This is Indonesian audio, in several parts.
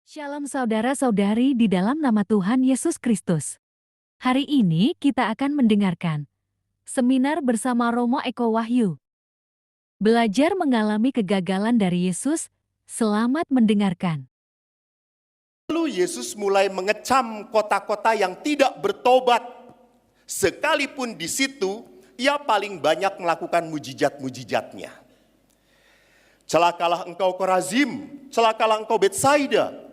Shalom saudara-saudari di dalam nama Tuhan Yesus Kristus. Hari ini kita akan mendengarkan seminar bersama Romo Eko Wahyu. Belajar mengalami kegagalan dari Yesus, selamat mendengarkan. Lalu Yesus mulai mengecam kota-kota yang tidak bertobat. Sekalipun di situ ia paling banyak melakukan mujizat-mujizatnya. Celakalah engkau Korazim, celakalah engkau Betsaida.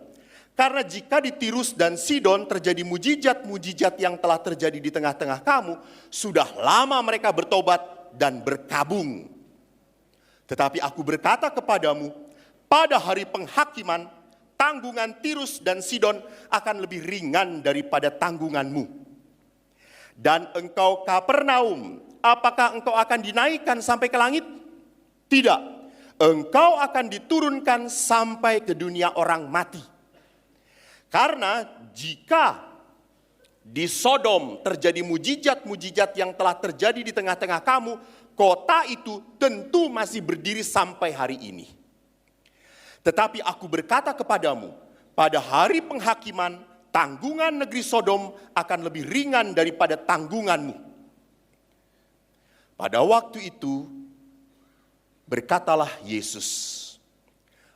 Karena jika di Tirus dan Sidon terjadi mujizat-mujizat yang telah terjadi di tengah-tengah kamu, sudah lama mereka bertobat dan berkabung. Tetapi aku berkata kepadamu, pada hari penghakiman, tanggungan Tirus dan Sidon akan lebih ringan daripada tanggunganmu. Dan engkau Kapernaum, apakah engkau akan dinaikkan sampai ke langit? Tidak, engkau akan diturunkan sampai ke dunia orang mati. Karena jika di Sodom terjadi mujizat-mujizat yang telah terjadi di tengah-tengah kamu, kota itu tentu masih berdiri sampai hari ini. Tetapi aku berkata kepadamu, pada hari penghakiman, tanggungan negeri Sodom akan lebih ringan daripada tanggunganmu. Pada waktu itu, berkatalah Yesus,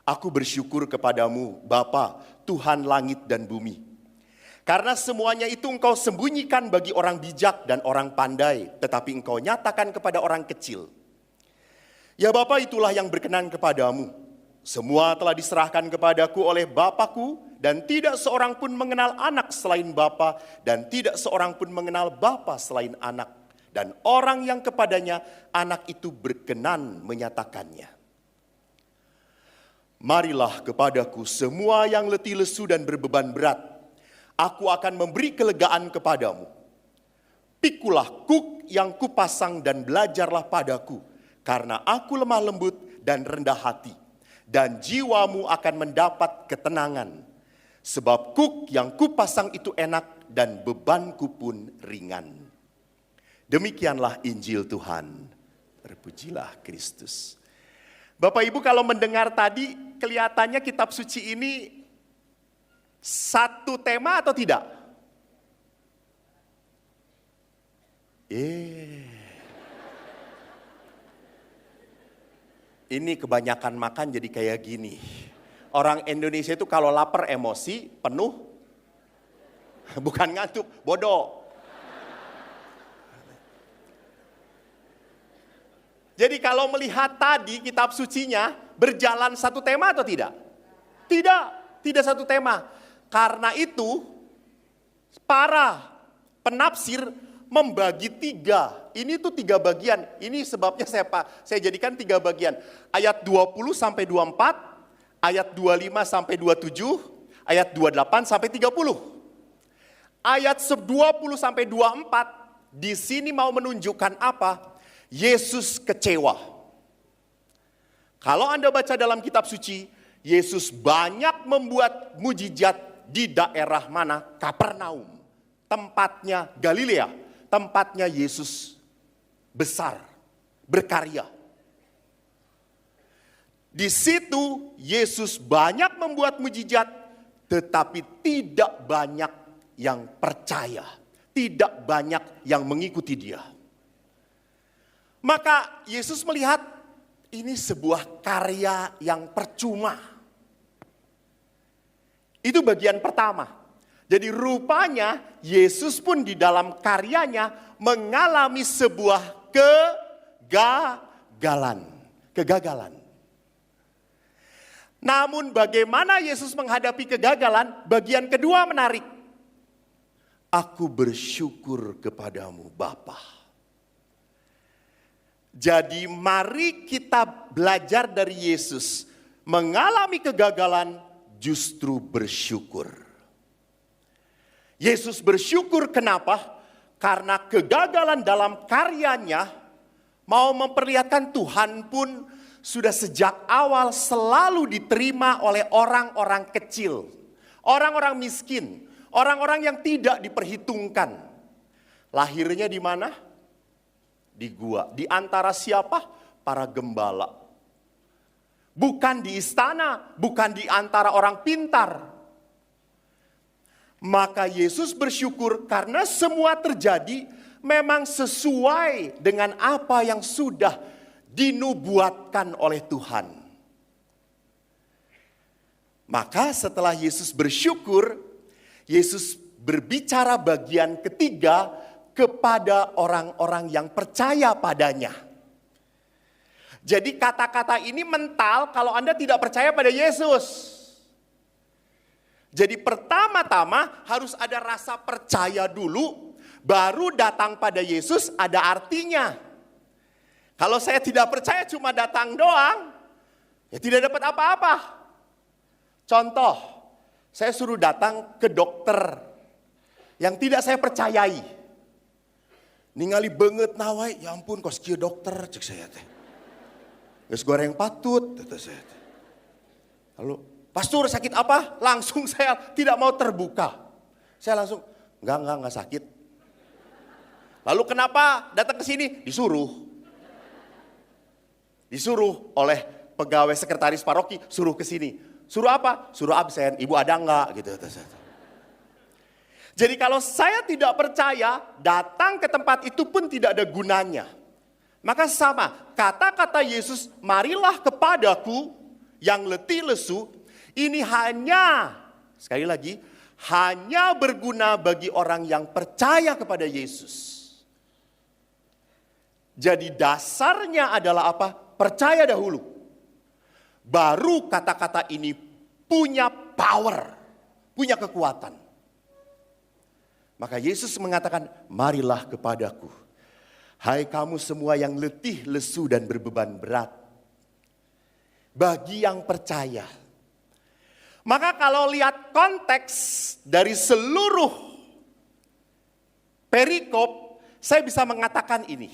aku bersyukur kepadamu, Bapa, Tuhan langit dan bumi. Karena semuanya itu engkau sembunyikan bagi orang bijak dan orang pandai, tetapi engkau nyatakan kepada orang kecil. Ya Bapa, itulah yang berkenan kepadamu. Semua telah diserahkan kepadaku oleh Bapakku, dan tidak seorang pun mengenal anak selain Bapa, dan tidak seorang pun mengenal Bapa selain anak. Dan orang yang kepadanya anak itu berkenan menyatakannya. Marilah kepadaku semua yang letih lesu dan berbeban berat. Aku akan memberi kelegaan kepadamu. Pikulah kuk yang kupasang dan belajarlah padaku. Karena aku lemah lembut dan rendah hati. Dan jiwamu akan mendapat ketenangan. Sebab kuk yang kupasang itu enak dan bebanku pun ringan. Demikianlah Injil Tuhan. Terpujilah Kristus. Bapak Ibu, kalau mendengar tadi, kelihatannya kitab suci ini satu tema atau tidak? Ini kebanyakan makan jadi kayak gini. Orang Indonesia itu kalau lapar emosi, penuh, bukan ngantuk, bodoh. Jadi kalau melihat tadi kitab sucinya berjalan satu tema atau tidak? Tidak satu tema. Karena itu para penafsir membagi tiga. Ini tuh tiga bagian. Ini sebabnya saya jadikan tiga bagian. Ayat 20 sampai 24, ayat 25 sampai 27, ayat 28 sampai 30. Ayat 20 sampai 24 di sini mau menunjukkan apa? Yesus kecewa. Kalau Anda baca dalam kitab suci, Yesus banyak membuat mujizat di daerah mana? Kapernaum. Tempatnya Galilea, tempatnya Yesus besar, berkarya. Di situ Yesus banyak membuat mujizat, tetapi tidak banyak yang percaya, tidak banyak yang mengikuti dia. Maka Yesus melihat ini sebuah karya yang percuma. Itu bagian pertama. Jadi rupanya Yesus pun di dalam karyanya mengalami sebuah kegagalan. Namun bagaimana Yesus menghadapi kegagalan? Bagian kedua menarik. Aku bersyukur kepadamu Bapa. Jadi mari kita belajar dari Yesus. Mengalami kegagalan justru bersyukur. Yesus bersyukur kenapa? Karena kegagalan dalam karyanya mau memperlihatkan Tuhan pun sudah sejak awal selalu diterima oleh orang-orang kecil. Orang-orang miskin. Orang-orang yang tidak diperhitungkan. Lahirnya di mana? Di gua. Di antara siapa? Para gembala. Bukan di istana, bukan di antara orang pintar. Maka Yesus bersyukur karena semua terjadi memang sesuai dengan apa yang sudah dinubuatkan oleh Tuhan. Maka setelah Yesus bersyukur, Yesus berbicara bagian ketiga kepada orang-orang yang percaya padanya. Jadi kata-kata ini mental kalau Anda tidak percaya pada Yesus. Jadi pertama-tama harus ada rasa percaya dulu, baru datang pada Yesus ada artinya. Kalau saya tidak percaya cuma datang doang, ya tidak dapat apa-apa. Contoh, saya suruh datang ke dokter yang tidak saya percayai. Ningali banget nawai, ya ampun kos kieu dokter, cek saya teh. Geus goreng patut, kata saya teh. Lalu, pastor sakit apa? Langsung saya tidak mau terbuka. Saya langsung, enggak sakit. Lalu kenapa datang ke sini? Disuruh. Disuruh oleh pegawai sekretaris paroki, suruh ke sini. Suruh apa? Suruh absen, ibu ada enggak? Gitu. Jadi kalau saya tidak percaya, datang ke tempat itu pun tidak ada gunanya. Maka sama, kata-kata Yesus, marilah kepadaku yang letih lesu, ini hanya, sekali lagi, hanya berguna bagi orang yang percaya kepada Yesus. Jadi dasarnya adalah apa? Percaya dahulu. Baru kata-kata ini punya power, punya kekuatan. Maka Yesus mengatakan, marilah kepadaku. Hai kamu semua yang letih, lesu dan berbeban berat. Bagi yang percaya. Maka kalau lihat konteks dari seluruh perikop, saya bisa mengatakan ini.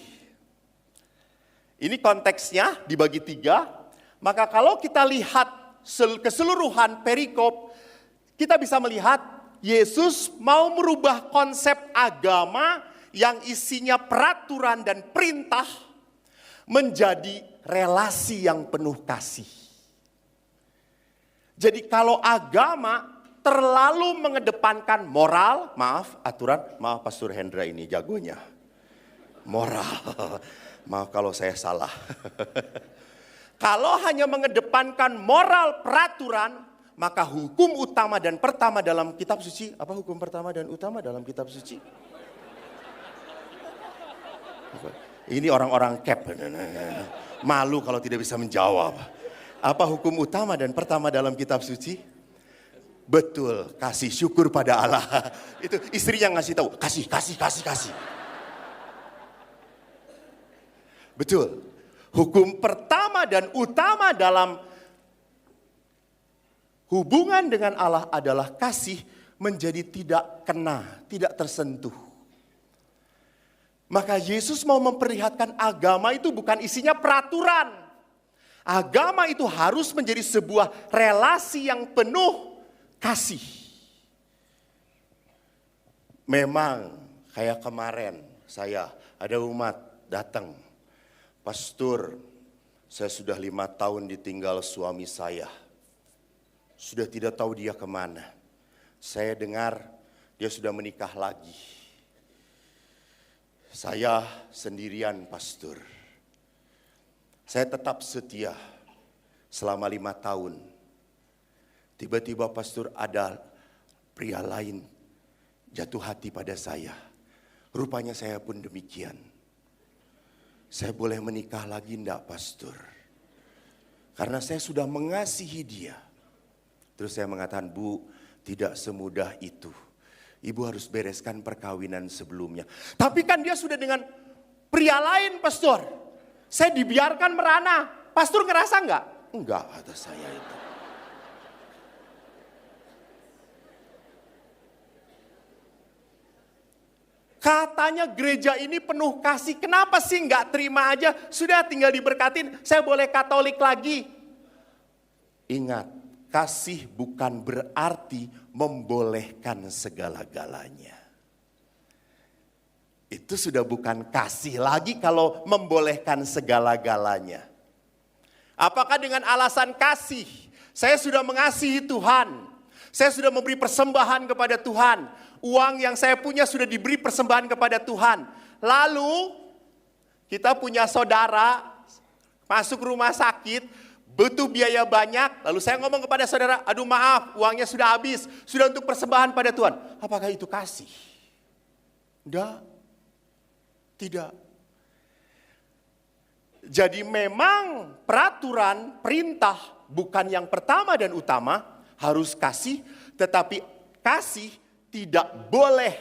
Ini konteksnya dibagi 3. Maka kalau kita lihat keseluruhan perikop, kita bisa melihat Yesus mau merubah konsep agama yang isinya peraturan dan perintah menjadi relasi yang penuh kasih. Jadi kalau agama terlalu mengedepankan moral, aturan, Pastor Hendra ini jagonya. Moral, maaf kalau saya salah. Kalau hanya mengedepankan moral peraturan, maka hukum utama dan pertama dalam kitab suci, apa hukum pertama dan utama dalam kitab suci? Ini orang-orang cap, malu kalau tidak bisa menjawab. Apa hukum utama dan pertama dalam kitab suci? Betul, kasih syukur pada Allah. Itu istri yang ngasih tahu, kasih. Betul, hukum pertama dan utama dalam hubungan dengan Allah adalah kasih menjadi tidak kena, tidak tersentuh. Maka Yesus mau memperlihatkan agama itu bukan isinya peraturan. Agama itu harus menjadi sebuah relasi yang penuh kasih. Memang kayak kemarin saya ada umat datang. Pastor, saya sudah 5 tahun ditinggal suami saya. Sudah tidak tahu dia kemana. Saya dengar dia sudah menikah lagi. Saya sendirian, pastor. Saya tetap setia selama 5 tahun. Tiba-tiba pastor ada pria lain jatuh hati pada saya. Rupanya saya pun demikian. Saya boleh menikah lagi enggak, pastor? Karena saya sudah mengasihi dia. Terus saya mengatakan, Bu, tidak semudah itu. Ibu harus bereskan perkawinan sebelumnya. Tapi kan dia sudah dengan pria lain, pastor. Saya dibiarkan merana. Pastor ngerasa enggak? Enggak, kata saya itu. Katanya gereja ini penuh kasih. Kenapa sih enggak terima aja? Sudah tinggal diberkatin, saya boleh Katolik lagi. Ingat, kasih bukan berarti membolehkan segala-galanya. Itu sudah bukan kasih lagi kalau membolehkan segala-galanya. Apakah dengan alasan kasih, saya sudah mengasihi Tuhan, Saya sudah memberi persembahan kepada Tuhan. Uang yang saya punya sudah diberi persembahan kepada Tuhan. Lalu kita punya saudara masuk rumah sakit, butuh biaya banyak. Lalu saya ngomong kepada saudara, aduh maaf, uangnya sudah habis. Sudah untuk persembahan pada Tuhan. Apakah itu kasih? Enggak. Tidak. Jadi memang peraturan, perintah bukan yang pertama dan utama. Harus kasih, tetapi kasih tidak boleh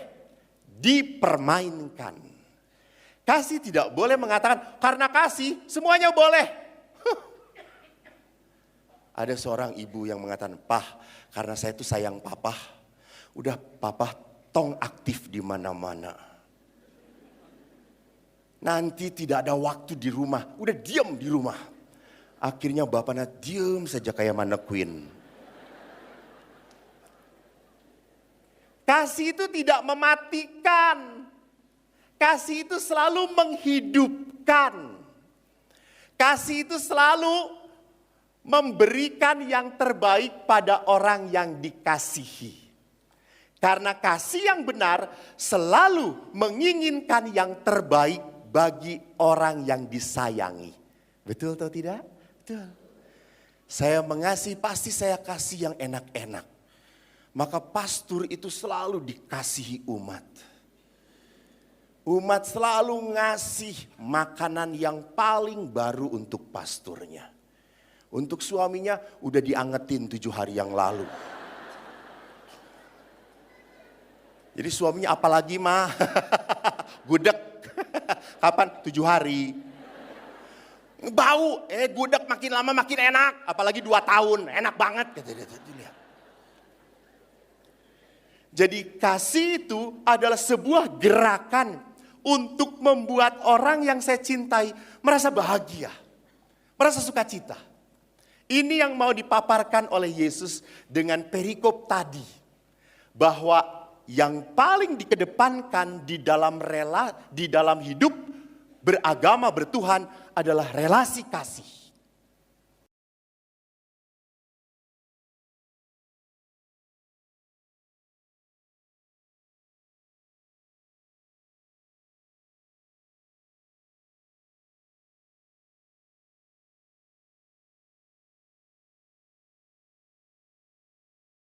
dipermainkan. Kasih tidak boleh mengatakan, karena kasih semuanya boleh. Ada seorang ibu yang mengatakan, "Pah, karena saya itu sayang papa, udah papa tong aktif di mana-mana. Nanti tidak ada waktu di rumah, udah diam di rumah." Akhirnya bapaknya diam saja kayak mannequin. Kasih itu tidak mematikan. Kasih itu selalu menghidupkan. Kasih itu selalu memberikan yang terbaik pada orang yang dikasihi. Karena kasih yang benar selalu menginginkan yang terbaik bagi orang yang disayangi. Betul atau tidak? Betul. Saya mengasihi, pasti saya kasih yang enak-enak. Maka pastor itu selalu dikasihi umat. Umat selalu ngasih makanan yang paling baru untuk pastornya. Untuk suaminya udah diangetin 7 hari yang lalu. Jadi suaminya apalagi mah? Gudeg. Kapan? 7 hari. Bau, gudeg makin lama makin enak. Apalagi 2 tahun, enak banget. Jadi kasih itu adalah sebuah gerakan untuk membuat orang yang saya cintai merasa bahagia, merasa sukacita. Ini yang mau dipaparkan oleh Yesus dengan perikop tadi. Bahwa yang paling dikedepankan di dalam hidup beragama bertuhan adalah relasi kasih.